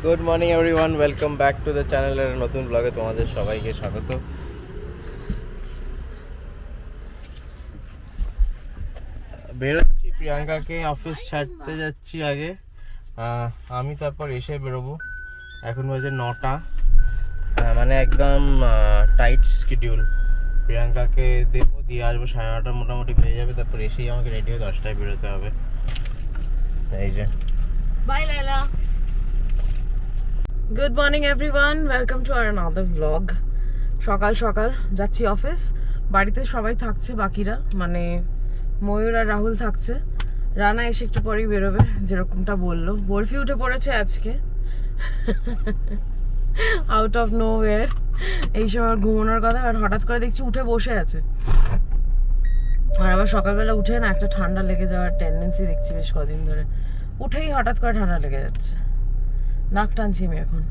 Good morning everyone, welcome back to the চ্যানেলের নতুন ব্লগে তোমাদের সবাইকে স্বাগত। বেরোচ্ছি, প্রিয়াঙ্কাকে অফিস ছাড়তে যাচ্ছি আগে। আমি তারপর এসে বেরোবো। এখন বাজে 9টা, মানে একদম টাইট শিডিউল। প্রিয়াঙ্কাকে দেবো, দিয়ে আসবো 9:30 মোটামুটি বেজে যাবে। তারপর এসেই আমাকে রেডি হয়ে 10টায় বেরোতে হবে। এই যে Bye, Laila. Good morning, everyone. Welcome to our another vlog. সকাল সকাল যাচ্ছি অফিস। বাড়িতে সবাই থাকছে, বাকিরা মানে ময়ূর আর রাহুল থাকছে। রানা এসে একটু পরেই বেরোবে, যেরকমটা বললো। বরফি উঠে পড়েছে আজকে আউট অফ নো ওয়ে। এই সময় ঘুমানোর কথা, আর হঠাৎ করে দেখছি উঠে বসে আছে। আর আবার সকালবেলা উঠে না একটা ঠান্ডা লেগে যাওয়ার টেন্ডেন্সি দেখছি বেশ কদিন ধরে। উঠেই হঠাৎ করে ঠান্ডা লেগে যাচ্ছে, নাক টানছি আমি এখন।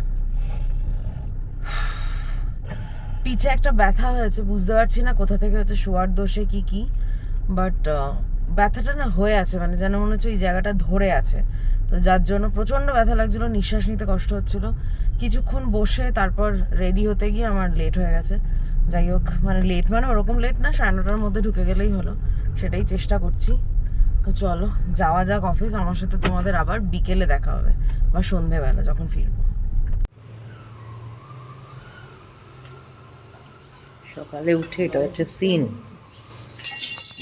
পিঠে একটা ব্যথা হয়েছে, বুঝতে পারছি না কোথা থেকে হচ্ছে, শোয়ার দোষে কি বাট ব্যথাটা না হয়ে আছে, মানে যেন মনে হচ্ছে এই জায়গাটা ধরে আছে। তো যার জন্য প্রচণ্ড ব্যথা লাগছিল, নিঃশ্বাস নিতে কষ্ট হচ্ছিল। কিছুক্ষণ বসে তারপর রেডি হতে গিয়ে আমার লেট হয়ে গেছে। যাই হোক, মানে লেট মানে ওরকম লেট না, 9:30টার মধ্যে ঢুকে গেলেই হলো, সেটাই চেষ্টা করছি। তো চলো যাওয়া যাক অফিস। আমার সাথে তোমাদের আবার বিকেলে দেখা হবে বা সন্ধেবেলা যখন ফিরবো। সকালে উঠে এটা হচ্ছে সিন।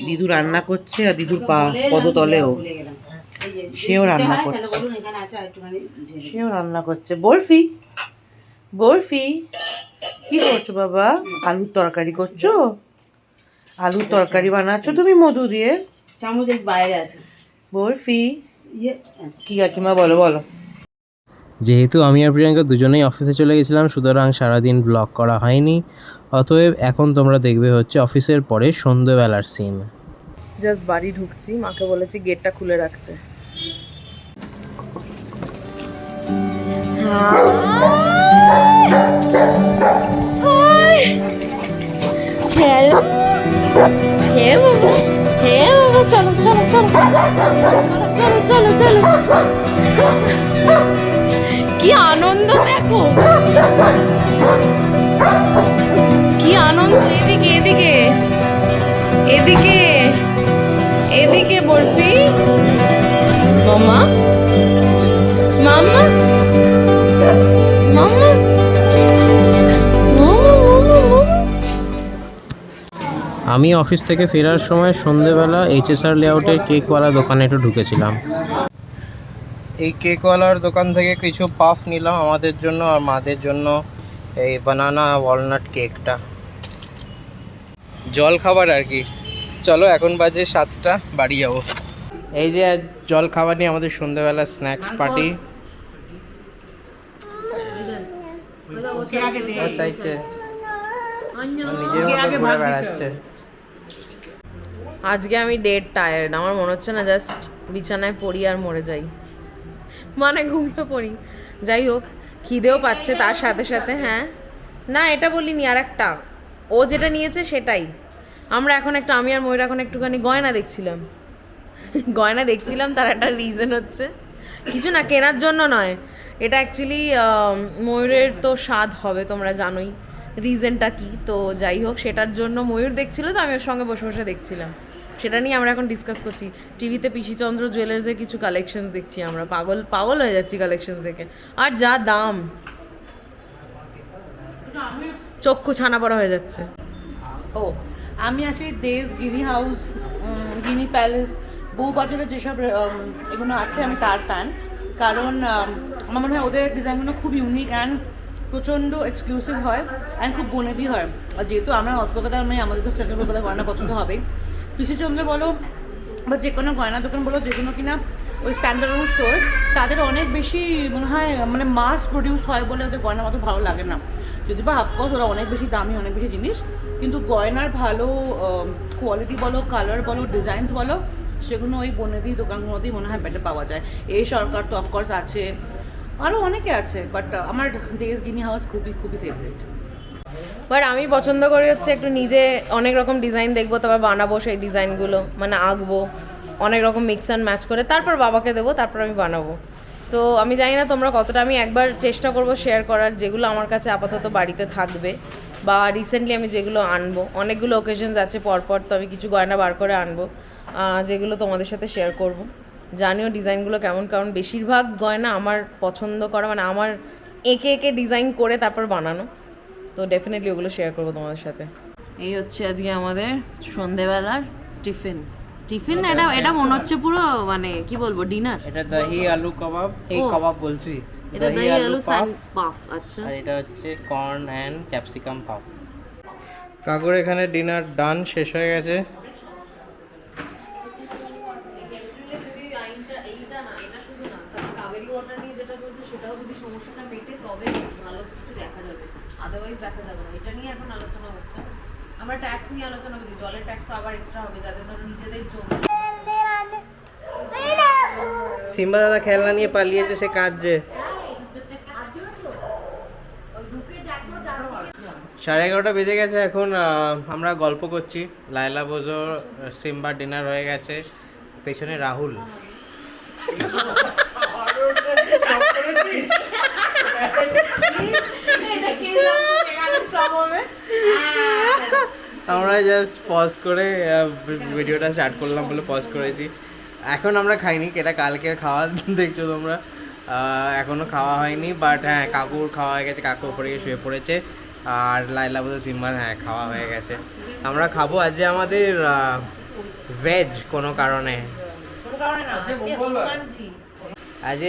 দিদু রান্না করছে আর দিদুর পদতলেও সেও রান্না করছে। বরফি বরফি কি করছো বাবা? আলুর তরকারি করছো? আলুর তরকারি বানাচ্ছো তুমি মধু দিয়ে? চামচ বাইরে আছে। বরফি কি কাকিমা বলো বলো। যেহেতু আমি আর প্রিয়াঙ্কা দুজনেই অফিসে চলে গেছিলাম, সুতরাং সারাদিন ব্লগ করা হয়নি। অতএব এখন তোমরা দেখবে হচ্ছে অফিসের পরে সন্ধ্যেবেলার সিন। জাস্ট বাড়ি ঢুকছি, মাকে বলেছি গেটটা খুলে রাখতে। হ্যালো, হ্যাঁ বাবা, হ্যাঁ বাবা, চলো চলো চলো চলো চলো চলো। কি আনন্দ দেখো, কি আনন্দ। এদিকে এদিকে এদিকে এদিকে বরফি, মামা মামা মামা। আমি অফিস থেকে ফেরার সময় সন্ধ্যেবেলা HSR লেআউটের কেকওয়ালা দোকানে একটু ঢুকেছিলাম। এই কেকওয়ালার দোকান থেকে কিছু পাফ নিলাম আমাদের জন্য আর মাদের জন্য এই বানানা ওয়ালনাট কেকটা, জল খাবার আর কি। চলো এখন বাজে 7টা, বাড়ি যাবো। এই যে জল খাবার নিয়ে আমাদের সন্ধ্যেবেলা স্ন্যাক্স পার্টি। চাইছে নিজের মতো ঘুরে বেড়াচ্ছে। আজকে আমি ডেড টায়ার্ড, আমার মনে হচ্ছে না জাস্ট বিছানায় পড়ি আর মরে যাই, মানে ঘুমিয়ে পড়ি। যাই হোক, খিদেও পাচ্ছে তার সাথে সাথে। হ্যাঁ না, এটা বলিনি, আর একটা ও যেটা নিয়েছে সেটাই। আমরা এখন একটা, আমি আর ময়ূর এখন একটুখানি গয়না দেখছিলাম। গয়না দেখছিলাম, তার একটা রিজন হচ্ছে, কিছু না কেনার জন্য নয়, এটা অ্যাকচুয়ালি ময়ূরের তো স্বাদ হবে, তোমরা জানোই রিজনটা কি। তো যাই হোক, সেটার জন্য ময়ূর দেখছিল, তো আমি ওর সঙ্গে বসে বসে দেখছিলাম। সেটা নিয়ে আমরা এখন ডিসকাস করছি। টিভিতে পিসিচন্দ্র জুয়েলার্সের কিছু কালেকশনস দেখছি, আমরা পাগল পাগল হয়ে যাচ্ছি কালেকশনস দেখে। আর যা দাম, চক্ষু ছানা পড়া হয়ে যাচ্ছে। ও আমি আসলে দেশ গিনি হাউস, গিনি প্যালেস, বউবাজারে যেসব এগুলো আছে আমি তার ফ্যান। কারণ আমার মনে হয় ওদের ডিজাইনগুলো খুব ইউনিক অ্যান্ড প্রচণ্ড এক্সক্লুসিভ হয় অ্যান্ড খুব বনেদি হয়। আর যেহেতু আমরা কলকাতার মেয়ে, আমাদের তো সেন্ট্রাল কলকাতার গয়না পছন্দ হবেই। পিসিচন্দ্র বলো বা যে কোনো গয়না দোকান বলো, যেগুলো কিনা ওই স্ট্যান্ডার্ড স্টোর্স, তাদের অনেক বেশি মনে হয় মানে মাস প্রডিউস হয় বলে ওদের গয়না অত ভালো লাগে না। যদি বা অফকোর্স ওরা অনেক বেশি দামি, অনেক বেশি জিনিস, কিন্তু গয়নার ভালো কোয়ালিটি বলো, কালার বলো, ডিজাইনস বলো, সেগুলো ওই বনেদি দোকানগুলোতেই মনে হয় বেটার পাওয়া যায়। এই সরকার তো অফকোর্স আছে, আরও অনেকে আছে, বাট আমার দেশ গিনি হাউস খুবই খুবই ফেভারিট। বাট আমি পছন্দ করি হচ্ছে একটু নিজে অনেক রকম ডিজাইন দেখবো, তারপর বানাবো সেই ডিজাইনগুলো, মানে আঁকবো অনেক রকম মিক্স অ্যান্ড ম্যাচ করে, তারপর বাবাকে দেবো, তারপর আমি বানাবো। তো আমি জানি না তোমরা কতটা, আমি একবার চেষ্টা করব শেয়ার করার যেগুলো আমার কাছে আপাতত বাড়িতে থাকবে, বা রিসেন্টলি আমি যেগুলো আনবো। অনেকগুলো ওকেশনস আছে পরপর, তো আমি কিছু গয়না বার করে আনবো যেগুলো তোমাদের সাথে শেয়ার করব। জানিও ডিজাইনগুলো কেমন, কারণ বেশিরভাগ গয়না আমার পছন্দ করা, মানে আমার এঁকে এঁকে ডিজাইন করে তারপর বানানো, তো ডেফিনেটলি ওগুলো শেয়ার করবো তোমাদের সাথে। এই হচ্ছে আজকে আমাদের সন্ধেবেলার টিফিন। টিফিন না, এটা মনে হচ্ছে পুরো মানে কি বলবো, ডিনার। এটা দহি আলু কাবাব, এই ও, কাবাব বলছি, এটা দহি আলু পাফ। আচ্ছা, আর এটা হচ্ছে কর্ন অ্যান্ড ক্যাপসিকাম পাফ। কাকুর এখানে ডিনার ডান, শেষ হয়ে গেছে। আমরা ট্যাক্স নিয়ে আলোচনা করি, জলের ট্যাক্স তো আবার এক্সট্রা হবে যাদের ধরো নিজেদের জমি। সিম্বা দাদা খেলনা নিয়ে পালিয়েছে, সে কাঁদছে। 11:30 বেজে গেছে এখন। আমরা গল্প করছি, লায়লা বোঝো, সিম্বার ডিনার হয়ে গেছে, পেছনে রাহুল। আমরা জাস্ট পজ করে ভিডিওটা স্টার্ট করলাম বলে পজ করেছি। এখন আমরা খাইনি, এটা কালকের খাওয়া দেখছো তোমরা, এখনো খাওয়া হয়নি। বাট হ্যাঁ, কাকুর খাওয়া হয়ে গেছে, কাকু উপরে গিয়ে শুয়ে পড়েছে। আর লাইলা বোধ সিম্বার হ্যাঁ খাওয়া হয়ে গেছে। আমরা খাবো আজকে আমাদের ভেজ কোনো কারণে। আজ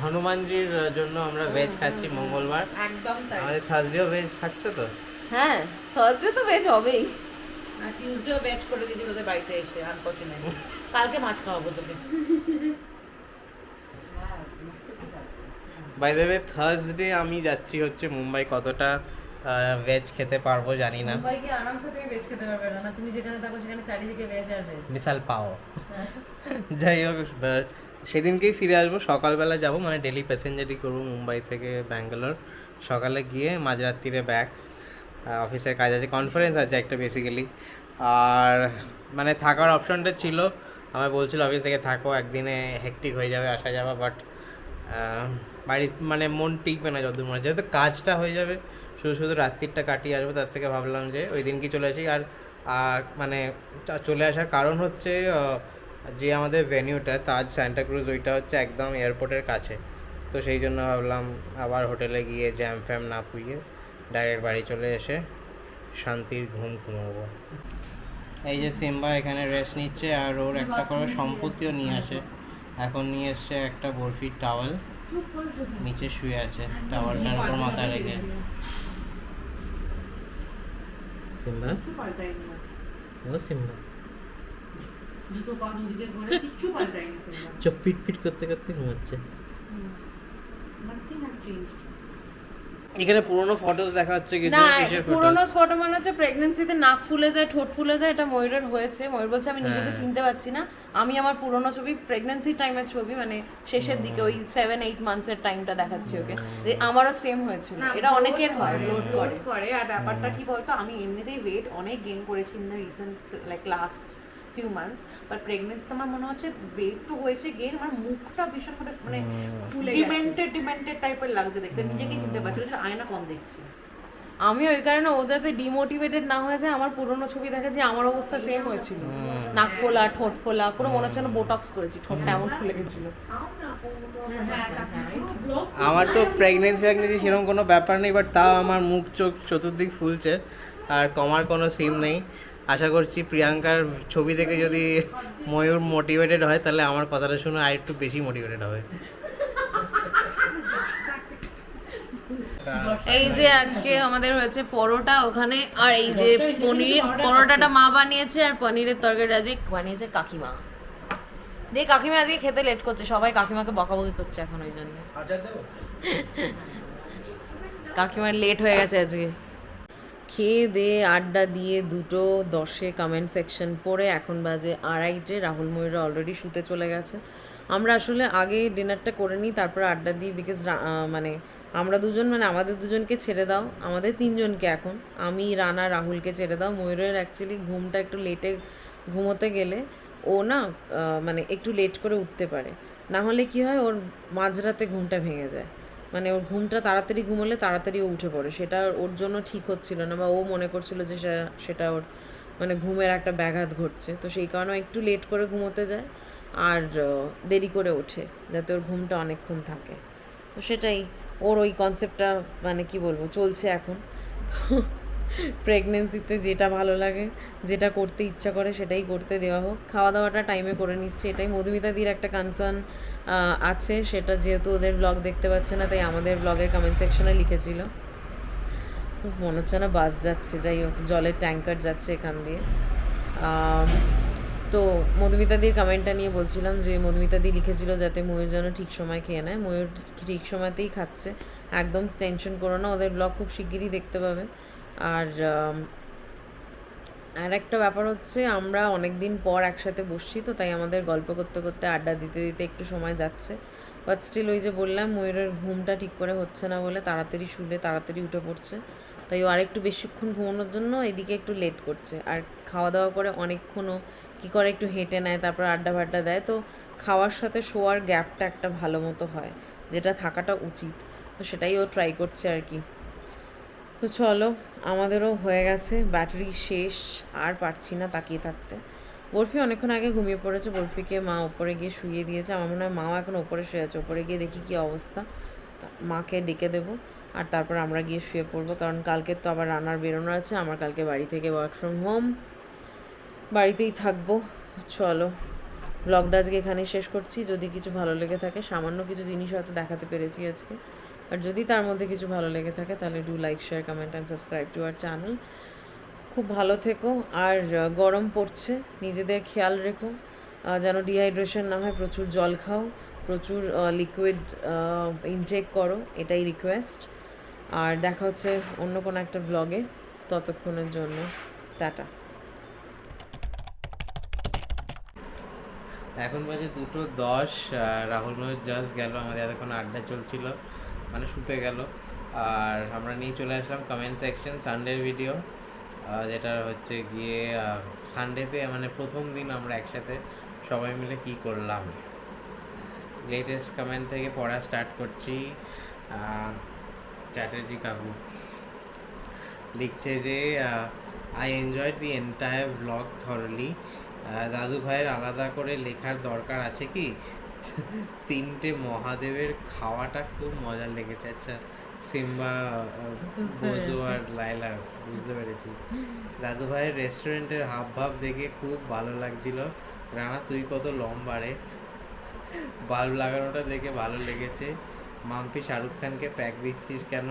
হনুমানজির জন্য আমরা ভেজ খাচ্ছি, মঙ্গলবার। একদম তাই। আমাদের থার্সডেও ভেজ থাকছে তো। হ্যাঁ, থার্সডে তো ভেজ হবেই। আর টিউসডেও ব্যাচ করে দিয়েছি তোদের বাড়িতে এসে, আনফরচুনেটলি। কালকে মাছ খাওয়াবো তোকে। বাই দ্য ওয়ে, থার্সডে আমি যাচ্ছি হচ্ছে মুম্বাই। কতটা ভেজ খেতে পারবো জানি না। মুম্বাই গিয়ে আরামসে তুমি ভেজ খেতে পারবে না, তুমি যেখানে থাকো সেখানে চারিদিকে ভেজ আর ভেজ। বিশাল পাও। যাই হোক, সেদিনকেই ফিরে আসবো। সকালবেলা যাব, মানে ডেলি প্যাসেঞ্জারই করবো মুম্বাই থেকে ব্যাঙ্গালোর। সকালে গিয়ে মাঝরাত্রিরে ব্যাক। অফিসের কাজ আছে, কনফারেন্স আছে একটা বেসিক্যালি। আর মানে থাকার অপশনটা ছিল, আমায় বলছিল অফিস থেকে থাকো, একদিনে হেকটিক হয়ে যাবে আসা যাওয়া। বাট বাড়ি মানে মন টিকবে না যতদূর মনে, যেহেতু কাজটা হয়ে যাবে, শুধু শুধু রাত্রিটা কাটিয়ে আসবো। তার থেকে ভাবলাম যে ওই দিনকে চলে আসি। আর মানে চলে আসার কারণ হচ্ছে যে আমাদের ভেনিউটা তাজ সান্টাক্রুজ, ওইটা হচ্ছে একদম এয়ারপোর্টের কাছে। তো সেই জন্য ভাবলাম আবার হোটেলে গিয়ে জ্যাম ফ্যাম না পুইয়ে ডাইরেক্ট বাড়ি চলে এসে শান্তির ঘুম ঘুমাবো। এই যে সিম্বা এখানে রেস্ট নিচ্ছে, আর ওর একটা করে সম্পত্তিও নিয়ে আসে। এখন নিয়ে এসছে একটা বরফির টাওয়াল, নিচে শুয়ে আছে টাওয়ালটার উপর মাথা রেখে। সিম্বা, ও সিম্বা, দুটো পা দুদিকে ঘুরে কিচ্ছু পাল্টায়নি। চোখ পিট পিট করতে করতে ঘুমাচ্ছে। Nothing has changed. এখানে পুরোনো ফটোস দেখা হচ্ছে কিছু। না, কিসের photos? পুরোনো ফটো মানে হচ্ছে প্রেগন্যান্সিতে নাক ফুলে যায়, ঠোঁট ফুলে যায়, এটা ময়ূরের হয়েছে। ময়ূর বলছে আমি নিজেকে চিনতে পারছি না। আমি আমার পুরোনো ছবি, প্রেগন্যান্সি টাইমের ছবি, মানে শেষের দিকে ওই 7-8 মান্থসের টাইমটা দেখাচ্ছি ওকে, যে আমারও সেম হয়েছিল। এটা অনেকের হয়, ব্লোড করে। আর ব্যাপারটা কি বলতো, আমি এমনিতেই ওয়েট অনেক গেইন করেছি in the recent like last few months, but প্রেগনেন্সিতে আমার মনে হচ্ছে ওয়েট তো হয়েছে গেইন, আমার মুখটা ভীষণ মানে ফুলে ডিমেন্টেড টাইপের লাগছে দেখতে, নিজেকে চিনতে পারছি না, আয়না কম দেখছি। আমি ওই কারণে ও যাতে ডিমোটিভেটেড না হয়ে যায়, আমার পুরোনো ছবি দেখে যে আমার অবস্থা সেম হয়েছিল, নাক ফোলা, ঠোঁট ফোলা, পুরো মনে হচ্ছে না বোটক্স করেছি, ঠোঁটটা এমন ফুলে গেছিল। আমার তো প্রেগনেন্সি সেরকম কোনো ব্যাপার নেই, বাট তাও আমার মুখ চোখ চতুর্দিক ফুলছে, আর কমার কোনো সিম নেই। আশা করছি প্রিয়াঙ্কার ছবি থেকে যদি ময়ূর মোটিভেটেড হয়, তাহলে আমার কথাটা শুনে আর একটু বেশি মোটিভেটেড হবে। এই যে আজকে আমাদের হয়েছে পরোটা ওখানে, আর এই যে পনির, পরোটাটা মা বানিয়েছে, আর পনিরের তরকারিটা আজকে বানিয়েছে কাকিমা। দিয়ে কাকিমা আজকে খেতে লেট করছে, সবাই কাকিমাকে বকাবকি করছে এখন ওই জন্য। কাকিমার লেট হয়ে গেছে আজকে। খেয়ে দিয়ে আড্ডা দিয়ে 2:10 কমেন্ট সেকশন পড়ে এখন বাজে 2:30। রাহুল ময়ূরা অলরেডি শুতে চলে গেছে। আমরা আসলে আগে ডিনারটা করে নিই, তারপরে আড্ডা দিই, বিকজ মানে আমরা দুজন, মানে আমাদের দুজনকে ছেড়ে দাও, আমাদের 3 জনকে এখন, আমি, রানা, রাহুলকে ছেড়ে দাও। ময়ূরের অ্যাকচুয়ালি ঘুমটা একটু লেটে ঘুমোতে গেলে ও না মানে একটু লেট করে উঠতে পারে। না হলে কি হয়, ওর মাঝরাতে ঘুমটা ভেঙে যায়, মানে ওর ঘুমটা তাড়াতাড়ি ঘুমোলে তাড়াতাড়ি ও উঠে পড়ে, সেটা ওর জন্য ঠিক হচ্ছিল না, বা ও মনে করছিল যে সেটা ওর মানে ঘুমের একটা ব্যাঘাত ঘটছে, তো সেই কারণে ও একটু লেট করে ঘুমোতে যায় আর দেরি করে ওঠে যাতে ওর ঘুমটা অনেকক্ষণ থাকে। তো সেটাই ওর ওই কনসেপ্টটা মানে কি বলবো চলছে এখন। তো প্রেগনেন্সিতে যেটা ভালো লাগে, যেটা করতে ইচ্ছা করে সেটাই করতে দেওয়া হোক। খাওয়া দাওয়াটা টাইমে করে নিচ্ছে, এটাই মধুমিতাদির একটা কনসার্ন আছে, সেটা যেহেতু ওদের ব্লগ দেখতে পাচ্ছে না তাই আমাদের ব্লগের কমেন্ট সেকশনে লিখেছিল। খুব মনে হচ্ছে না বাস যাচ্ছে, যাই হোক জলের ট্যাঙ্কার যাচ্ছে এখান দিয়ে। তো মধুমিতাদির কমেন্টটা নিয়ে বলছিলাম যে মধুমিতাদি লিখেছিল যাতে ময়ূর যেন ঠিক সময় খেয়ে নেয়, ময়ূর ঠিক সময়তেই খাচ্ছে, একদম টেনশন করো না, ওদের ব্লগ খুব শিগগিরই দেখতে পাবে। আর একটা ব্যাপার হচ্ছে আমরা অনেক দিন পর একসাথে বসছি, তো তাই আমাদের গল্প করতে করতে আড্ডা দিতে দিতে একটু সময় যাচ্ছে, বাট স্টিল ওই যে বললাম ময়ূরের ঘুমটা ঠিক করে হচ্ছে না বলে তাড়াতাড়ি শুলে তাড়াতাড়ি উঠে পড়ছে, তাই ও আরেকটু বেশিক্ষণ ঘুমানোর জন্য এদিকে একটু লেট করছে। আর খাওয়া দাওয়া করে অনেকক্ষণও কী করে একটু হেঁটে নেয়, তারপর আড্ডা ফাড্ডা দেয়, তো খাওয়ার সাথে শোয়ার গ্যাপটা একটা ভালো মতো হয়, যেটা থাকাটা উচিত, তো সেটাই ও ট্রাই করছে আর কি। তো চলো, আমাদেরও হয়ে গেছে, ব্যাটারি শেষ, আর পারছি না তাকিয়ে থাকতে। বরফি অনেকক্ষণ আগে ঘুমিয়ে পড়েছে, বরফিকে মা ওপরে গিয়ে শুইয়ে দিয়েছে, আমার মনে হয় মাও এখন ওপরে শুয়ে আছে, ওপরে গিয়ে দেখি কী অবস্থা, মাকে ডেকে দেবো আর তারপর আমরা গিয়ে শুয়ে পড়বো, কারণ কালকে তো আবার রান্নার বেরোনো আছে, আমার কালকে বাড়ি থেকে ওয়ার্ক ফ্রম হোম, বাড়িতেই থাকবো। চলো, ব্লগটা আজকে এখানেই শেষ করছি। যদি কিছু ভালো লেগে থাকে, সামান্য কিছু জিনিস হয়তো দেখাতে পেরেছি আজকে, আর যদি তার মধ্যে কিছু ভালো লেগে থাকে তাহলে do like, share, comment and subscribe to our channel. খুব ভালো থেকো, আর গরম পড়ছে, নিজেদের খেয়াল রেখো, যেন ডিহাইড্রেশন না হয়, প্রচুর জল খাও, প্রচুর লিকুইড ইনটেক করো, এটাই রিকোয়েস্ট। আর দেখা হচ্ছে অন্য কোনো একটা ব্লগে, ততক্ষণের জন্য টাটা। এখন বাজে 2:10, রাহুল ময়ূর জাস্ট গেল, আমাদের এতক্ষণ আড্ডা চলছিল, মানে শুতে গেল, আর আমরা নিয়ে চলে আসলাম কমেন্ট সেকশন সানডের ভিডিও, যেটা হচ্ছে গিয়ে সানডেতে মানে প্রথম দিন আমরা একসাথে সবাই মিলে কি করলাম। লেটেস্ট কমেন্ট থেকে পড়া স্টার্ট করছি। চ্যাটার্জি কাকু লিখছে যে I enjoyed the entire blog thoroughly. দাদু ভাইয়ের আলাদা করে লেখার দরকার আছে কি? 3টে মহাদেবের খাওয়াটা খুব মজা লেগেছে। আচ্ছা, সিম্বা, বোজো আর লাইলা, বুঝতে পেরেছি। দাদু ভাইয়ের রেস্টুরেন্টের হাব ভাব দেখে খুব ভালো লাগছিল। রানা তুই কত লম্বা রে, বাল্ব লাগানোটা দেখে ভালো লেগেছে। মাম্পি শাহরুখ খানকে প্যাক দিচ্ছিস কেন?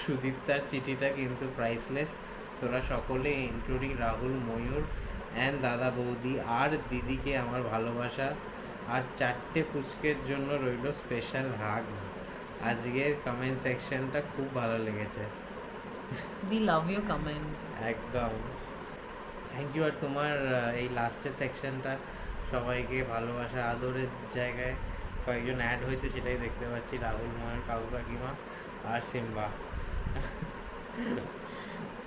সুদীপ্তার চিঠিটা কিন্তু প্রাইসলেস। তোরা সকলে ইনক্লুডিং রাহুল, ময়ূর অ্যান্ড দাদা বৌদি আর দিদিকে আমার ভালোবাসা, আর 4টে পুচকের জন্য রইল স্পেশাল হাগস। আজকের কমেন্ট সেকশনটা খুব ভালো লেগেছে। We love your comment. একদম থ্যাংক ইউ। আর তোমার এই লাস্টের সেকশনটা সবাইকে ভালোবাসা আদরের জায়গায় কয়েকজন অ্যাড হয়েছে, সেটাই দেখতে পাচ্ছি, রাহুল, ময়ূর, কাকু কাকিমা আর সিম্বা।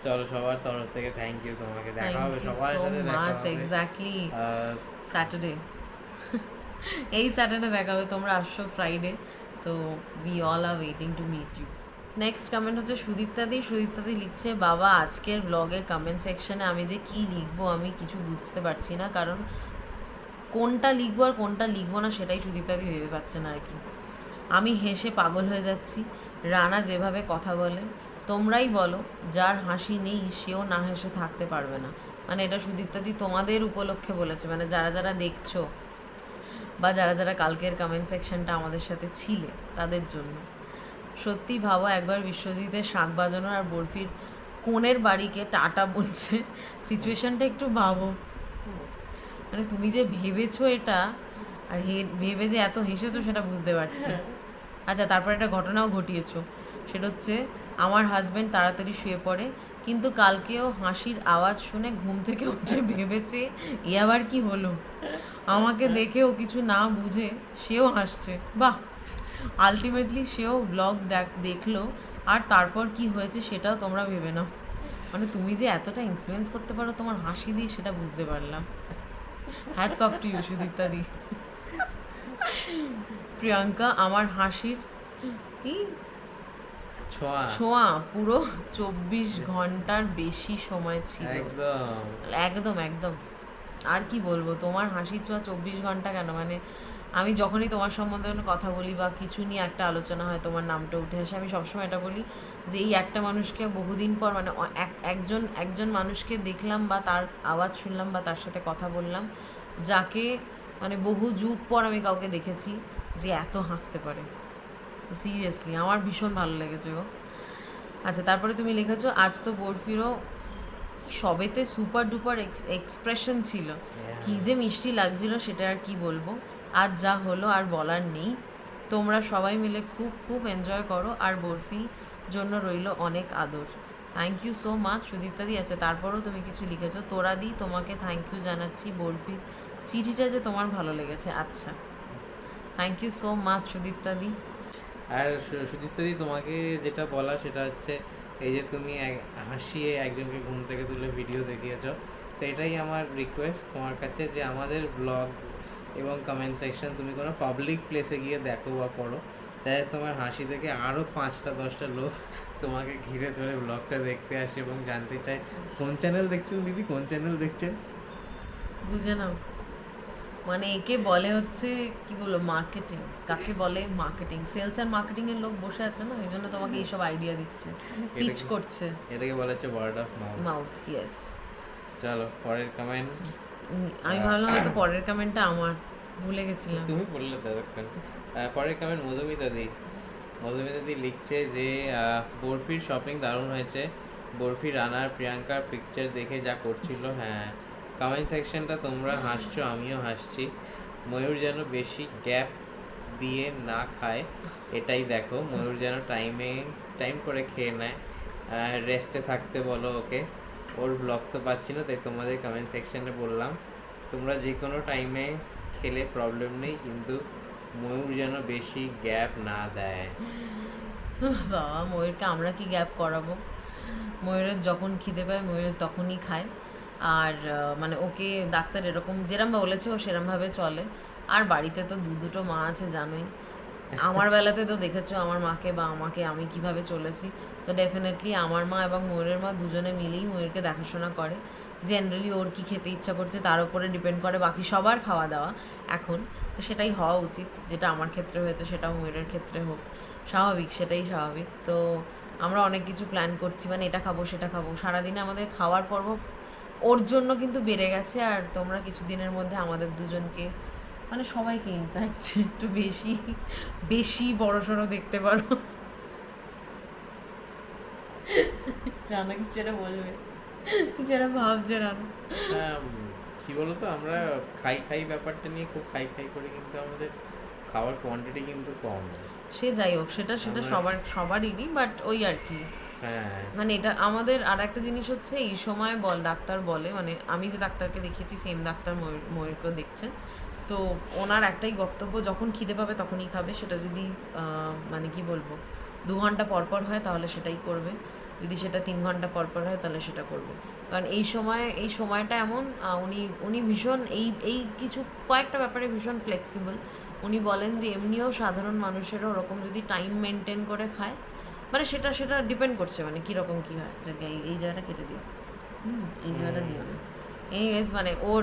চলো, সবার তরফ থেকে থ্যাংক ইউ তোমাকে। দেখা হবে সবার সাথে, দেখা হবে এক্স্যাক্টলি স্যাটারডে। এই স্যাটারডে দেখা হবে, তোমরা আসছো ফ্রাইডে, তো we all are waiting to meet you. Next comment হচ্ছে সুদীপ্তাদি লিখছে, বাবা আজকের ব্লগের কমেন্ট সেকশনে আমি যে কি লিখবো আমি কিছু বুঝতে পারছি না, কারণ কোনটা লিখবো আর কোনটা লিখবো না সেটাই সুদীপ্তাদি ভেবে পাচ্ছে না আর কি। আমি হেসে পাগল হয়ে যাচ্ছি, রানা যেভাবে কথা বলে, তোমরাই বলো যার হাসি নেই সেও না হেসে থাকতে পারবে না। মানে এটা সুদীপ্তাদি তোমাদের উপলক্ষে বলেছে, মানে যারা যারা দেখছো বা যারা যারা কালকের কমেন্ট সেকশনটা আমাদের সাথে ছিলে তাদের জন্য। সত্যি ভাবো একবার বিশ্বজিতের শাঁখ বাজানোর আর বরফির কোণের বাড়িকে টাটা বলছে, সিচুয়েশনটা একটু ভাবো। মানে তুমি যে ভেবেছো এটা, আর ভেবে যে এত হেসেছো সেটা বুঝতে পারছি। আচ্ছা, তারপর একটা ঘটনাও ঘটিয়েছো, সেটা হচ্ছে আমার হাজব্যান্ড তাড়াতাড়ি শুয়ে পড়ে, কিন্তু কালকেও হাসির আওয়াজ শুনে ঘুম থেকে উঠে ভেবেছে এ আবার কি হলো, আমাকে দেখেও কিছু না বুঝে সেও হাসছে। বাহ, আলটিমেটলি সেও ব্লগ দেখলো, আর তারপর কি হয়েছে সেটাও তোমরা ভেবে নাও। মানে তুমি যে এতটা ইনফ্লুয়েন্স করতে পারো তোমার হাসি দিয়ে, সেটা বুঝতে পারলাম। হ্যাটস অফ টু ইউ সুদীপ্তাদি। প্রিয়াঙ্কা আমার হাসির কি ছোঁয়া ছোঁয়া পুরো 24 ঘন্টার বেশি সময় ছিল। একদম একদম একদম। আর কি বলবো, তোমার হাসি ছোঁয়া 24 ঘন্টা কেন, মানে আমি যখনই তোমার সম্বন্ধে কোনো কথা বলি বা কিছু নিয়ে একটা আলোচনা হয়, তোমার নামটা উঠে আসে, আমি সবসময় এটা বলি যে এই একটা মানুষকে বহুদিন পর মানে একজন মানুষকে দেখলাম বা তার আওয়াজ শুনলাম বা তার সাথে কথা বললাম, যাকে মানে বহু যুগ পর আমি কাউকে দেখেছি যে এত হাসতে পারে। সিরিয়াসলি আমার ভীষণ ভালো লেগেছে গো। আচ্ছা, তারপরে তুমি লিখেছো আজ তো বরফিরও সবেতে সুপার ডুপার এক্সপ্রেশন ছিল, কি যে মিষ্টি লাগছিল সেটা আর কি বলবো। আজ যা হলো আর বলার নেই। তোমরা সবাই মিলে খুব খুব এনজয় করো আর বরফি জন্য রইল অনেক আদর। থ্যাংক ইউ সো মাচ সুদীপ্তাদি। আচ্ছা, তারপরেও তুমি কিছু লিখেছো, তোরা দি তোমাকে থ্যাংক ইউ জানাচ্ছি, বরফির চিঠিটা যে তোমার ভালো লেগেছে। আচ্ছা, থ্যাংক ইউ সো মাচ সুদীপ্তাদি। আর সুদীপ্তাদি তোমাকে যেটা বলা সেটা হচ্ছে এই যে তুমি হাসিয়ে একজনকে ঘুম থেকে তুলে ভিডিও দেখিয়েছো, তো এটাই আমার রিকোয়েস্ট তোমার কাছে যে আমাদের ব্লগ এবং কমেন্ট সেকশন তুমি কোনো পাবলিক প্লেসে গিয়ে দেখো বা পড়ো, তাই তোমার হাসি দেখে আরও 5টা-10টা লোক তোমাকে ঘিরে ধরে ব্লগটা দেখতে আসে এবং জানতে চায় কোন চ্যানেল দেখছেন দিদি, কোন চ্যানেল দেখছেন। বুঝে নাও, মানে একে বলে হচ্ছে কি বলবো মার্কেটিং। কাকে বলে মার্কেটিং, সেলস আর মার্কেটিং এর লোক বসে আছে না, এই জন্য তোমাকে এইসব আইডিয়া দিচ্ছে, পিচ করছে। এটাকে বলা হচ্ছে word of mouth. Mouse, yes. চলো পরের কমেন্ট। আমি ভাবলাম হয়তো পরের কমেন্টটা আমার, ভুলে গেছিলাম। তুমি বললে ততক্ষণ। পরের কমেন্ট মধুমিতা দি লিখছে যে বরফির শপিং দারুণ হয়েছে, বরফি রানার প্রিয়াঙ্কার পিকচার দেখে যা করছিল। হ্যাঁ, কমেন্ট সেকশনটা তোমরা হাসছো, আমিও হাসছি। ময়ূর যেন বেশি গ্যাপ দিয়ে না খায় এটাই দেখো, ময়ূর যেন টাইম করে খেয়ে নেয়, রেস্টে থাকতে বলো ওকে। ওর ব্লগ তো পাচ্ছি না, তাই তোমাদের কমেন্ট সেকশনে বললাম তোমরা যে কোনো টাইমে খেলে প্রবলেম নেই, কিন্তু ময়ূর যেন বেশি গ্যাপ না দেয়। বাবা, ময়ূরকে আমরা কি গ্যাপ করাবো? ময়ূরের যখন খিদে পায় ময়ূর তখনই খায়। আর মানে ওকে ডাক্তার এরকম যেরম বলেছে ও সেরমভাবে চলে। আর বাড়িতে তো দুটো মা আছে জানোই, আমার বেলাতে তো দেখেছো আমার মাকে বা আমাকে আমি কিভাবে চলেছি। তো ডেফিনেটলি আমার মা এবং ময়ূরের মা দুজনে মিলেই ময়ূরকে দেখাশোনা করে। জেনারেলি ওর কী খেতে ইচ্ছা করছে তার উপরে ডিপেন্ড করে বাকি সবার খাওয়া দাওয়া এখন। তো সেটাই হওয়া উচিত, যেটা আমার ক্ষেত্রে হয়েছে সেটাও ময়ূরের ক্ষেত্রে হোক, স্বাভাবিক, সেটাই স্বাভাবিক। তো আমরা অনেক কিছু প্ল্যান করছি, মানে এটা খাবো সেটা খাবো, সারাদিনে আমাদের খাওয়ার পর্ব ওর জন্য কিন্তু বেড়ে গেছে। আর তোমরা কিছুদিনের মধ্যে আমাদের দুজনকে মানে সবাইকে ইনফ্যাক্ট একটু বেশি বড়সড় দেখতে পারো। রান্না কিছু একটা বলবে, কিছু একটা ভাবছে রান্না। কি বলতো, আমরা খাই ব্যাপারটা নিয়ে খুব খাই করি, কিন্তু আমাদের খাওয়ার কোয়ান্টিটি কিন্তু কম। সে যাই হোক, সেটা সবারই, বাট ওই আর কি। হ্যাঁ, মানে এটা আমাদের আর একটা জিনিস হচ্ছে এই সময় ডাক্তার বলে, মানে আমি যে ডাক্তারকে দেখিয়েছি সেম ডাক্তার ময়ূরকেও দেখছেন। তো ওনার একটাই বক্তব্য, যখন খিদে পাবে তখনই খাবে। সেটা যদি মানে কি বলবো 2 ঘন্টা পর হয় তাহলে সেটাই করবে, যদি সেটা 3 ঘন্টা পর হয় তাহলে সেটা করবে। কারণ এই সময়টা এমন, উনি ভীষণ এই কিছু কয়েকটা ব্যাপারে ভীষণ ফ্লেক্সিবল। উনি বলেন যে এমনিও সাধারণ মানুষেরও ওরকম যদি টাইম মেনটেন করে খায়, মানে সেটা ডিপেন্ড করছে মানে কীরকম কী হয়। যাকে এই জায়গাটা কেটে দিও, এই জায়গাটা দিও না। এনিওয়েজ, মানে ওর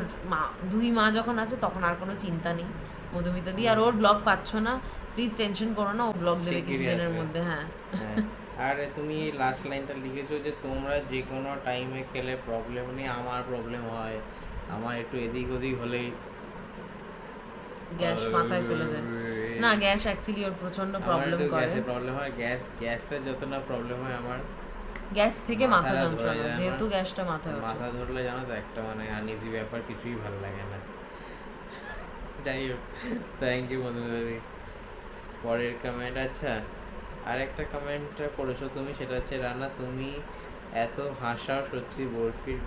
দুই মা যখন আছে তখন আর কোনো চিন্তা নেই মধুমিতা দি। আর ওর ব্লগ পাচ্ছ না, প্লিজ টেনশন করো না, ও ব্লগ দেবে কিছুদিনের মধ্যে। হ্যাঁ, আর তুমি এই লাস্ট লাইনটা লিখেছো যে তোমরা যে কোনো টাইমে খেলে প্রবলেম নেই, আমার প্রবলেম হয়, আমার একটু এদিক ওদিক হলেই গ্যাস মাথায় চলে যায়। না, গ্যাস অ্যাকচুয়ালি ওর প্রচন্ড প্রবলেম করে। গ্যাসের প্রবলেম হয়, গ্যাসের যত না প্রবলেম হয় আমার গ্যাস থেকে মাথা মাথাটা ধরে যন্ত্রণা, যায় যেহেতু আমার। গ্যাসটা মাথায় ওঠে। মাথা ধরলে জানো তো একটা মানে আনইজি ব্যাপার, কিছুই ভালো লাগে না। যাই হোক, থ্যাংক ইউ মধুমিতাদি। পরের কমেন্ট, আচ্ছা আরেকটা কমেন্ট করেছো তুমি, সেটা হচ্ছে রানা তুমি এত হাসাও সত্যি বরফির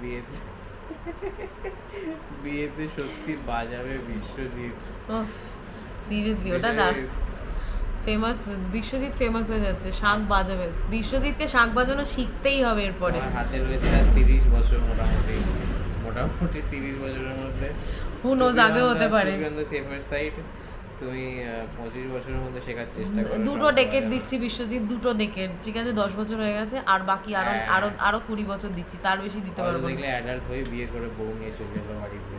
বিয়েতে সত্যি বাজাবে বিশ্বজিৎ। সিরিয়াসলি ওটা ফেমাস, বিশ্বজিৎ ফেমাস হয়ে যাচ্ছে, শাঁখ বাজাবে। বিশ্বজিৎকে শাঁখ বাজানো শিখতেই হবে এরপরে। আমার হাতে রয়েছে 30 বছর, মোটামুটি 30 বছরের মধ্যে। হু নোজ আগেও হতে পারে। Safer side. তুমি 25 বছরের মধ্যে শেখার চেষ্টা করো। দুটো ডেকেড দিচ্ছি বিশ্বজিৎ, দুটো ডেকেড, ঠিক আছে? 10 বছর হয়ে গেছে, আর বাকি আরো হ্যাঁ। আরো আরো 20 বছর দিচ্ছি, তার বেশি দিতে হয়তো পারবো না। দেখলে অ্যাডাল্ট হয়ে বিয়ে করে বউ নিয়ে চলে এলো বাড়িতে।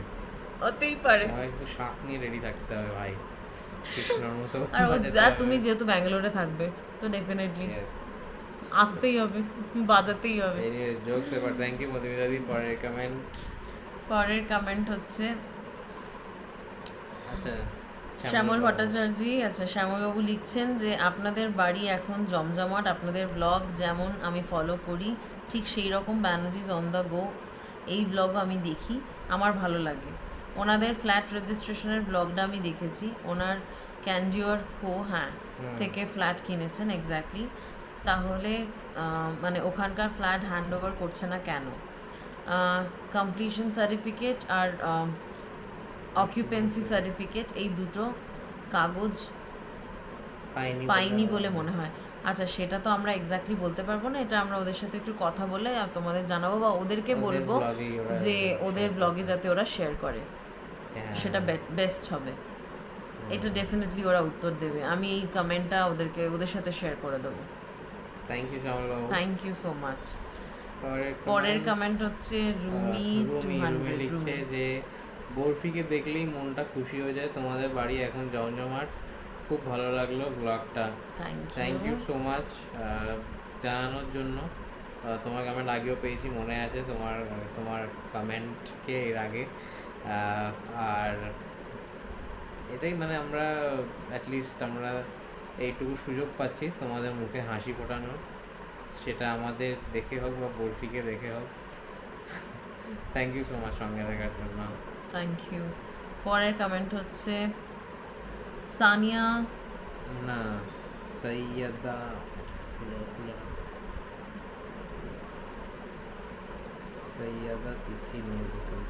হতেই পারে। আমায় একটু শাক নিয়ে রেডি থাকতে হবে ভাই, কৃষ্ণর মতো আর বাজাতে হবে। তুমি যেহেতু ব্যাঙ্গালোরে থাকবে তো ডেফিনেটলি Yes. আসতেই হবে, বাজাতেই হবে। Anyways, jokes apart, thank you Madhumita দি। পরের কমেন্ট, পরের কমেন্ট হচ্ছে আচ্ছা শ্যামল ভট্টাচার্য। আচ্ছা, শ্যামলবাবু লিখছেন যে আপনাদের বাড়ি এখন জমজমাট, আপনাদের ব্লগ যেমন আমি ফলো করি ঠিক সেই রকম ব্যানার্জিজ অন দ্য গো এই ব্লগও আমি দেখি, আমার ভালো লাগে। ওনাদের ফ্ল্যাট রেজিস্ট্রেশনের ব্লগটা আমি দেখেছি, ওনার ক্যান্ডিওর হ্যাঁ থেকে ফ্ল্যাট কিনেছেন এক্স্যাক্টলি। তাহলে মানে ওখানকার ফ্ল্যাট হ্যান্ড ওভার করছে না কেন? কমপ্লিশন সার্টিফিকেট আর অকুপেন্সি সার্টিফিকেট এই দুটো কাগজ পাইনি বলে মনে হয়। আচ্ছা, সেটা তো আমরা এক্স্যাক্টলি বলতে পারবো না, এটা আমরা ওদের সাথে একটু কথা বলে তোমাদের জানাবো, বা ওদেরকে ওদের বলবো blog-এই ওরা যে ওদের ব্লগে যাতে ওরা শেয়ার করে, হ্যাঁ। সেটা বেস্ট হবে। এটা ডেফিনেটলি ওরা উত্তর দেবে, আমি এই কমেন্টটা ওদের সাথে শেয়ার করে দেবো। Thank you Shyamal babu. Thank you so much. পরের পরের কমেন্ট হচ্ছে রুমি রুমি 200 লিখছে যে বরফিকে দেখলেই মনটা খুশি হয়ে যায়, তোমাদের বাড়ি এখন জমজমাট, খুব ভালো লাগলো ব্লগটা। থ্যাংক ইউ সো মাচ জানানোর জন্য। তোমার কমেন্ট আগেও পেয়েছি, মনে আছে তোমার কমেন্টকে এর আগে। আর এটাই মানে আমরা অ্যাটলিস্ট আমরা এইটুকু সুযোগ পাচ্ছি তোমাদের মুখে হাসি ফোটানোর, সেটা আমাদের দেখে হোক বা বরফিকে দেখে হোক। থ্যাংক ইউ সো মাচ সঙ্গে থাকার জন্য। Thank you. পরের কমেন্ট হচ্ছে সানিয়া না সৈয়দা সৈয়দা তিথি মিউজিক্যাল।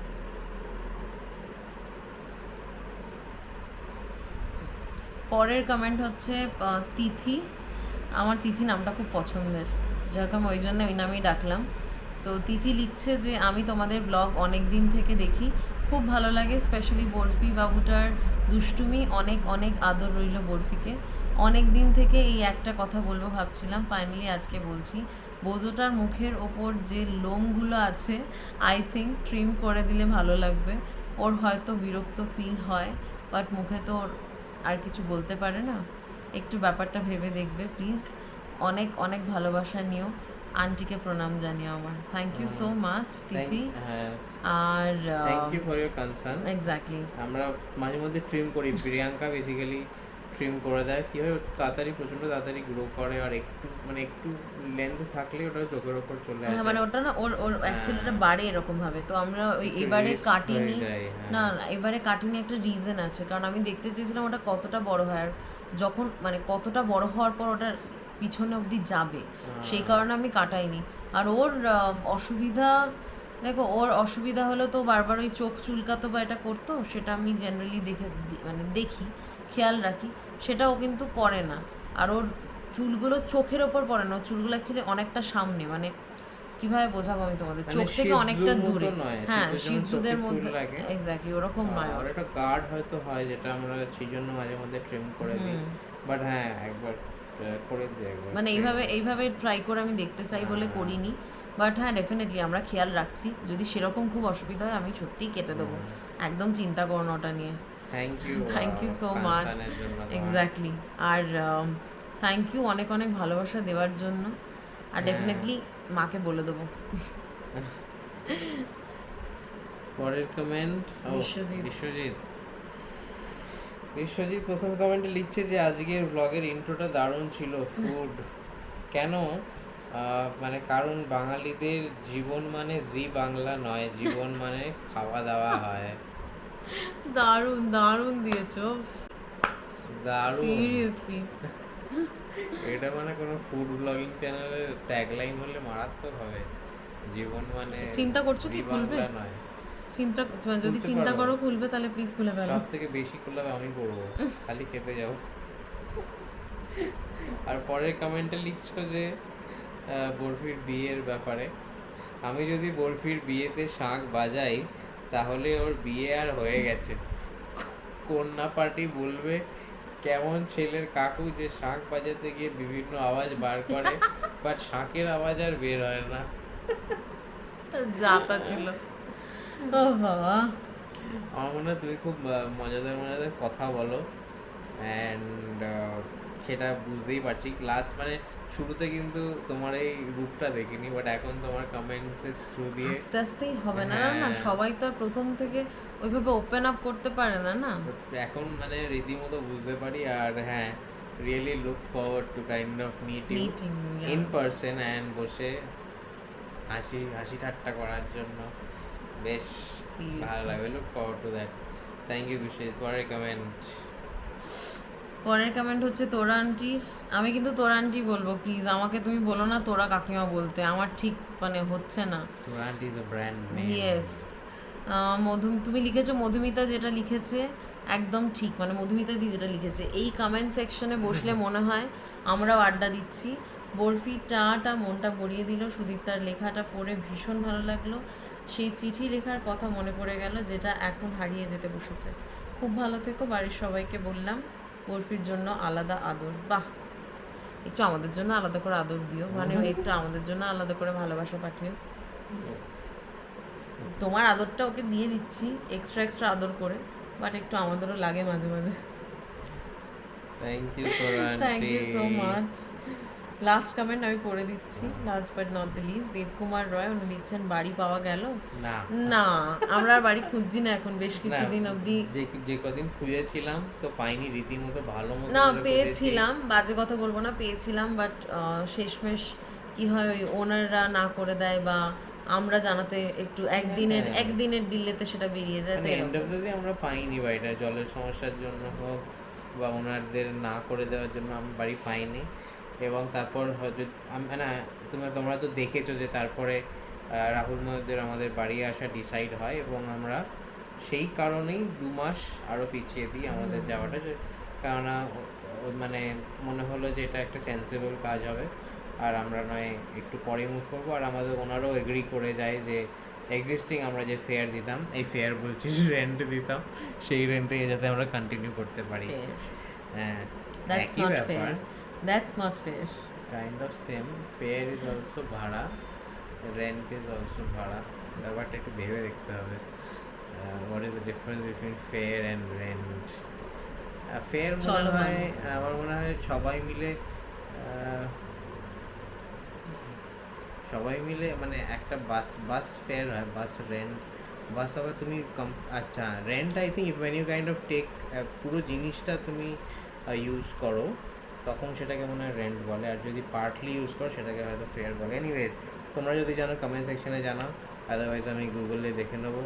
পরের কমেন্ট হচ্ছে তিথি। আমার তিথি নামটা খুব পছন্দের, যাকে আমি ওই জন্য ওই নামেই ডাকলাম। তো তিথি লিখছে যে আমি তোমাদের ব্লগ অনেক দিন থেকে দেখি, খুব ভালো লাগে, স্পেশালি বরফি বাবুটার দুষ্টুমি, অনেক অনেক আদর রইল বরফিকে। অনেক দিন থেকে এই একটা কথা বলবো ভাবছিলাম, ফাইনালি আজকে বলছি। বোজোটার মুখের ওপর যে লোমগুলো আছে আই থিঙ্ক ট্রিম করে দিলে ভালো লাগবে। ওর হয়তো বিরক্ত ফিল হয়, বাট মুখে তো ওর আর কিছু বলতে পারে না। একটু ব্যাপারটা ভেবে দেখবে প্লিজ। অনেক অনেক ভালোবাসা নিও, আন্টিকে প্রণাম জানিও আমার। Thank you so much Tithi. হ্যাঁ, আর thank you for your concern. Exactly আমরা মাঝে মধ্যে ট্রিম করি, প্রিয়াঙ্কা বেসিক্যালি ট্রিম করে দেয়, কী হয় তাড়াতাড়ি প্রচণ্ড তাড়াতাড়ি গ্রো করে, আর একটু লেন্থ থাকলে ওটা চোখের ওপর চলে আসে। হ্যাঁ, মানে ওটা না ওর অ্যাকচুয়ালি এটা বাড়ে এরকম ভাবে, তো আমরা ওই একটু এবারে risk কাটিনি। হয়ে যায়, হ্যাঁ। না এবারে কাটিনি, একটা রিজন আছে, কারণ আমি দেখতে চেয়েছিলাম ওটা কতটা বড় হয়, আর যখন মানে কতটা বড় হওয়ার পর ওটার পিছনে অবধি যাবে, সেই কারণে আমি কাটাইনি। আর ওর অসুবিধা, দেখো ওর অসুবিধা হলো তো বারবার ওই চোখ চুলকাতো বা এটা করতো, সেটা আমি জেনারেলি মানে দেখি, খেয়াল রাখি, সেটা ও কিন্তু করে না। আর ওর চুলগুলো চোখের ওপর পড়ে না, ওর চুলগুলো অ্যাকচুয়ালি অনেকটা সামনে, মানে কিভাবে বোঝাবো আমি তোমাদের, মানে চোখ থেকে অনেকটা শিজুর মতো দূরে। নয়, হ্যাঁ, শিজুর যেমন শিজুদের চোখে চুল মধ্যে লাগে। এক্স্যাক্টলি ওরকম নয় আর ওর। একটা গার্ড হয়তো হয়, যেটা আমরা সেই জন্য মাঝে মধ্যে ট্রিম করে দিই, বাট হ্যাঁ একবার করে দিই একবার। মানে এইভাবে ট্রাই করে আমি দেখতে চাই বলে করিনি, বাট হ্যাঁ ডেফিনেটলি আমরা খেয়াল রাখছি, যদি সেরকম খুব অসুবিধা হয় আমি সত্যিই কেটে দেবো, একদম চিন্তা করো না ওটা নিয়ে। Thank you so much. Exactly. আর থ্যাংক ইউ অনেক অনেক ভালোবাসা দেওয়ার জন্য, আর ডেফিনেটলি হ্যাঁ। মাকে বলে দেবো। পরের কমেন্ট বিশ্বজিৎ প্রথম কমেন্টে লিখছে যে আজকের ব্লগের ইন্ট্রোটা দারুণ ছিল। ফুড কেন? মানে কারণ বাঙালিদের জীবন মানে জি বাংলা নয়, জীবন মানে খাওয়া দাওয়া হয়। দারুণ দারুণ দিয়েছো, দারুণ। সিরিয়াসলি। এটা মানে কোনো ফুড ব্লগিং চ্যানেলের ট্যাগলাইন হলে মারাত্মক হবে। জীবন মানে চিন্তা করছো কি জি খুলবে? বাংলা নয়। যদি খুলতে চিন্তা পারবো। করো খুলবে, তাহলে প্লিজ খুলে ফেলো। সব থেকে বেশি করলে আমি করবো, খালি খেতে যাবো। আর পরের কমেন্টে লিখছো যে বরফির বিয়ের ব্যাপারে, আমি যদি বরফির বিয়েতে শাঁখ বাজাই তাহলে ওর বিয়ে আর হয়ে গেছে। কন্যা পার্টি বলবে কেমন ছেলের কাকু যে শাঁখ বাজাতে গিয়ে বিভিন্ন আওয়াজ বার করে বাট শাঁখের আওয়াজ আর বের হয় না। যাতা ছিল। ও বাবা, আমার মনে হয় তুমি খুব মজাদার মজাদার কথা বলো অ্যান্ড সেটা বুঝতেই পারছি। ক্লাস মানে শুরুতে কিন্তু তোমার এই রূপটা দেখিনি, বাট এখন তোমার কমেন্টসের থ্রু দিয়ে আস্তে আস্তেই হবে না না না, হ্যাঁ। সবাই তো আর প্রথম থেকে ওইভাবে ওপেন আপ করতে পারে না না। এখন মানে রীতিমতো বুঝতে পারি। আর হ্যাঁ, really look forward two kind of meeting Meeting, yeah. In person and বসে হাসি হাসি ঠাট্টা করার জন্য বেশ Seriously. ভালো লাগবে। Look forward to that. Thank you বিশেষ। পরে কমেন্ট পরের কমেন্ট হচ্ছে তোরা আন্টির। আমি কিন্তু তোরা আন্টি বলবো, প্লিজ আমাকে তুমি বলো না তোরা কাকিমা বলতে, আমার ঠিক মানে হচ্ছে না। তোমার aunty is a brand name. Yes, তুমি লিখেছো মধুমিতা যেটা লিখেছে একদম ঠিক, মানে মধুমিতা দি যেটা লিখেছে এই কমেন্ট সেকশনে বসলে মনে হয় আমরাও আড্ডা দিচ্ছি। বরফি টাটা মনটা ভরিয়ে দিল, সুদীপ্তার লেখাটা পড়ে ভীষণ ভালো লাগলো, সেই চিঠি লেখার কথা মনে পড়ে গেল যেটা এখন হারিয়ে যেতে বসেছে। খুব ভালো থেকো, বাড়ির সবাইকে বললাম বরফির জন্য আলাদা আদর। বাহ, একটু আমাদের জন্য আলাদা করে আদর দিও, মানে একটু আমাদের জন্য আলাদা করে ভালোবাসা পাঠিও। তোমার আদরটা ওকে দিয়ে দিচ্ছি এক্সট্রা এক্সট্রা আদর করে, বাট একটু আমাদেরও লাগে মাঝে মাঝে। থ্যাংক ইউ তোরা aunty. Thank you so much. Last comment আমি পড়ে দিচ্ছি, last but not the least. Debkumar Roy, উনি লিখছেন বাড়ি পাওয়া গেল না না, আমরা আর বাড়ি খুঁজছি না এখন বেশ কিছুদিন না, অবধি। যে কদিন খুঁজেছিলাম তো পাইনি, রীতিমতো ভালো মতো না করে খুঁজেছি। পেয়েছিলাম, বাজে কথা বলবো না, পেয়েছিলাম, বাট শেষমেশ কি হয় ওই ওনাররা না করে দেয় বা আমরা জানাতে একটু একদিনের ডিলেতে সেটা বেরিয়ে যায়। তো মানে এন্ড এরকম। অফ দ্য ডে আমরা পাইনি বাড়িটা, জলের সমস্যার জন্য হোক বা ওনারদের না করে দেওয়ার জন্য আমি বাড়ি পাইনি। এবং তারপর হয়তো না তোমরা তো দেখেছো যে তারপরে রাহুল মহাদের আমাদের বাড়ি আসা ডিসাইড হয় এবং আমরা সেই কারণেই 2 মাস আরও পিছিয়ে দিই আমাদের যাওয়াটা, কেননা মানে মনে হলো যে এটা একটা সেন্সিবল কাজ হবে আর আমরা নয় একটু পরে মুভ করবো। আর আমাদের ওনারও এগ্রি করে যায় যে এক্সিস্টিং আমরা যে ফেয়ার দিতাম, এই ফেয়ার বলছি রেন্ট দিতাম, সেই রেন্টে যাতে আমরা কন্টিনিউ করতে পারি। Fair. হ্যাঁ, That's একই not ব্যাপার, fair. That's not fair. Kind of same. Fair is also ভাড়া, রেন্ট ইজ অলসো ভাড়া। ব্যাপারটা একটু ভেবে দেখতে হবে what is the difference between fair and rent. Fair চলো মনে হয় আমার মনে হয় সবাই মিলে মানে একটা বাস ফেয়ার হয়, বাস রেন্ট, বাস আবার তুমি আচ্ছা rent I think when you kind of take পুরো জিনিসটা তুমি ইউজ করো তখন সেটাকে মনে হয় রেন্ট বলে, আর যদি পার্টলি ইউজ করো সেটাকে হয়তো ফেয়ার বলে। এনিওয়েজ তোমরা যদি জানো কমেন্ট সেকশনে জানাও, আদারওয়াইজ আমি গুগলে দেখে নেবো।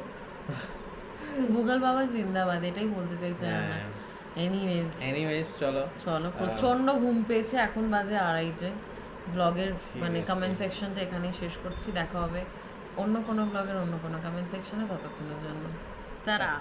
গুগল বাবা জিন্দাবাদ, এটাই বলতে চাইছিলাম। হ্যাঁ। এনিওয়েজ চলো চলো, প্রচন্ড ঘুম পেয়েছে, এখন বাজে 2:30। ব্লগের মানে Seriously. কমেন্ট সেকশনটা এখানেই শেষ করছি, দেখা হবে অন্য কোনো ব্লগের অন্য কোনো কমেন্ট সেকশনে, ততক্ষণের জন্য তারা।